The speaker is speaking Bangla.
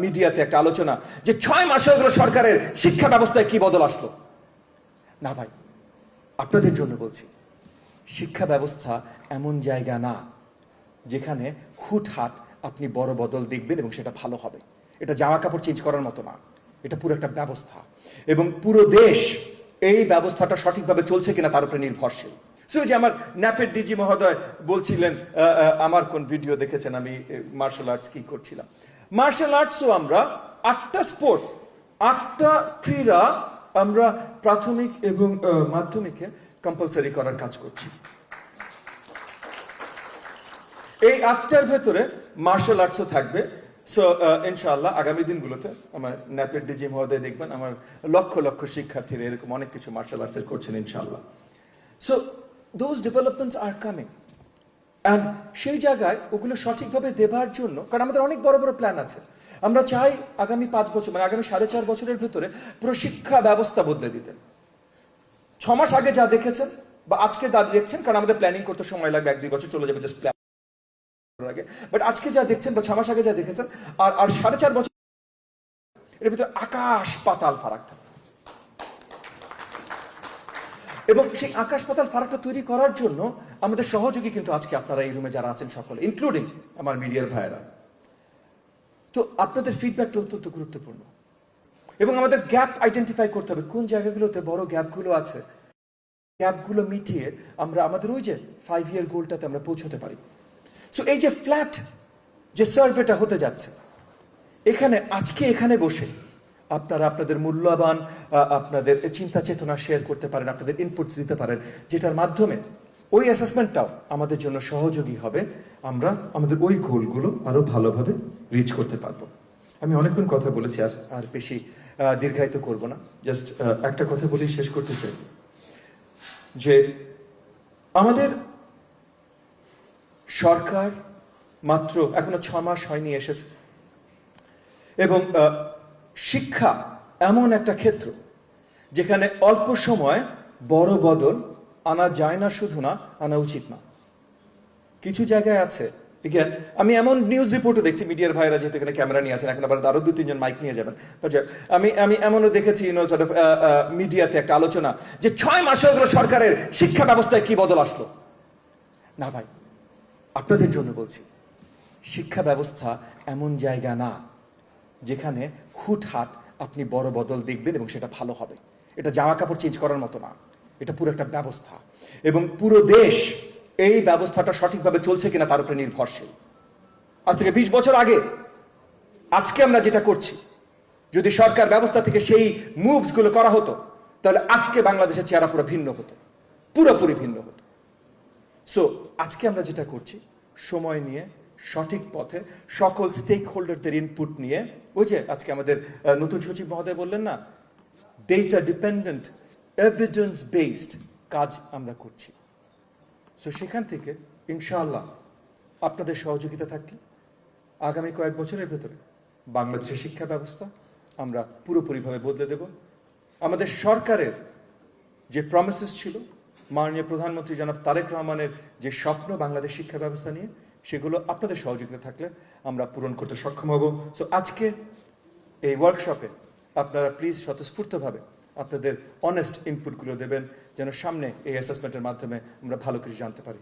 মিডিয়াতে একটা আলোচনা যে 6 মাস হয়ে গেল সরকারের শিক্ষা ব্যবস্থায় কি বদল আসলো। না ভাই, আপনাদের জন্য বলছি, শিক্ষা ব্যবস্থা এমন জায়গা না যেখানে হুটহাট আপনি বড় বদল দেখবেন এবং সেটা ভালো হবে। এটা জামা কাপড় চেঞ্জ করার মতো না, এটা পুরো একটা ব্যবস্থা এবং পুরো দেশ এই ব্যবস্থাটা সঠিকভাবে চলছে কিনা তার উপরে নির্ভরশীল। সো যে আমার ন্যাপের ডিজি মহোদয় বলছিলেন, আমার কোন ভিডিও দেখেছেন আমি মার্শাল আর্টস কি করছিলাম। মার্শাল আর্টসও আমরা 8টা স্পোর্ট, 8টা ক্রীড়া আমরা প্রাথমিক এবং মাধ্যমিকে কম্পালসারি করার কাজ করছি। এই 8টার ভেতরে মার্শাল আর্টসও থাকবে। সো ইনশাআল্লাহ আগামী দিনগুলোতে আমার ন্যাপের ডিজি মহোদয় দেখবেন আমার লক্ষ লক্ষ শিক্ষার্থীরা এরকম অনেক কিছু মার্শাল আর্টসের করছেন ইনশাআল্লাহ। So those developments are coming and সেই জায়গায় ওগুলো সঠিকভাবে দেবার জন্য, কারণ আমাদের অনেক বড় বড় প্ল্যান আছে। আমরা চাই আগামী 5 বছর মানে আগামী 4.5 বছরের ভেতরে পুরো শিক্ষা ব্যবস্থা বদলে দিতে। 6 মাস আগে যা দেখেছেন বা আজকে যা দেখছেন, কারণ আমাদের প্ল্যানিং করতে সময় লাগবে, 1-2 বছর চলে যাবে জাস্ট প্ল্যান আগে, বাট আজকে যা দেখছেন বা 6 মাস আগে যা দেখেছেন আর 4.5 বছর এর ভিতরে আকাশ পাতাল ফারাক থাকবে। এবং সেই আকাশ পাতাল ফারাকটা তৈরি করার জন্য আমাদের সহযোগী কিন্তু আজকে আপনারা এই রুমে যারা আছেন সকলে, ইনক্লুডিং আমার মিডিয়ার ভাইয়েরা। তো আপনাদের ফিডব্যাকটা অত্যন্ত গুরুত্বপূর্ণ এবং আমাদের গ্যাপ আইডেন্টিফাই করতে হবে, কোন জায়গাগুলোতে বড় গ্যাপগুলো আছে। গ্যাপগুলো মিটিয়ে আমরা আমাদের ওই যে 5 ইয়ার গোলটাতে আমরা পৌঁছতে পারি। সো এই যে ফ্ল্যাট যে সার্ভেটা হতে যাচ্ছে, এখানে বসে আপনারা আপনাদের মূল্যবান আপনাদের চিন্তা চেতনা শেয়ার করতে পারেন, আপনাদের ইনপুটস দিতে পারেন, যেটার মাধ্যমে ওই অ্যাসেসমেন্টটাও আমাদের জন্য সহযোগী হবে। আমরা আমাদের ওই গোলগুলো আরো ভালোভাবে রিচ করতে পারবো। আমি অনেকক্ষণ কথা বলেছি, আর বেশি দীর্ঘায়িত করব না। জাস্ট একটা কথা বলেই শেষ করতে চাই যে আমাদের সরকার মাত্র এখনো 6 মাস হয়নি এসেছে এবং শিক্ষা এমন একটা ক্ষেত্র যেখানে অল্প সময় বড় বদল আনা যায় না, শুধু না আনা উচিত না। কিছু জায়গায় আছে, আমি এমন নিউজ রিপোর্টও দেখছি, মিডিয়ার ভাইরা যেহেতু এখানে ক্যামেরা নিয়ে আছেন, এখন আবার আরো 2-3 জন মাইক নিয়ে যাবেন, আমি এমনও দেখেছি মিডিয়াতে একটা আলোচনা যে 6 মাস হয়ে গেল সরকারের শিক্ষা ব্যবস্থায় কি বদল আসলো। না ভাই, আপনাদের জন্য বলছি, শিক্ষা ব্যবস্থা এমন জায়গা না যেখানে হুটহাট আপনি বড় বদল দেখবেন এবং সেটা ভালো হবে। এটা জামা কাপড় চেঞ্জ করার মতো না, এটা পুরো একটা ব্যবস্থা এবং পুরো দেশ এই ব্যবস্থাটা সঠিকভাবে চলছে কিনা তার উপরে নির্ভরশীল। আজ থেকে 20 বছর আগে আজকে আমরা যেটা করছি, যদি সরকার ব্যবস্থা থেকে সেই মুভস গুলো করা হতো, তাহলে আজকে বাংলাদেশের চেহারা পুরো ভিন্ন হতো, পুরোপুরি ভিন্ন হতো। সো আজকে আমরা যেটা করছি, সময় নিয়ে সঠিক পথে সকল স্টেক হোল্ডারদের ইনপুট নিয়ে, ওই যে আজকে আমাদের নতুন সচিব মহোদয় বললেন না, ডেটা ডিপেন্ডেন্ট এভিডেন্স বেসড কাজ আমরা করছি। সো সেখান থেকে ইনশাআল্লাহ আপনাদের সহযোগিতা থাকলে আগামী কয়েক বছরের ভেতরে বাংলাদেশের শিক্ষা ব্যবস্থা আমরা পুরোপুরিভাবে বদলে দেব। আমাদের সরকারের যে প্রমিসেস ছিল, মাননীয় প্রধানমন্ত্রী জনাব তারেক রহমানের যে স্বপ্ন বাংলাদেশ শিক্ষা ব্যবস্থা নিয়ে, সেগুলো আপনাদের সহযোগিতা থাকলে আমরা পূরণ করতে সক্ষম হব। সো আজকে এই ওয়ার্কশপে আপনারা প্লিজ স্বতঃস্ফূর্তভাবে আপনাদের অনেস্ট ইনপুটগুলো দেবেন, যেন সামনে এই অ্যাসেসমেন্টের মাধ্যমে আমরা ভালো কিছু জানতে পারি।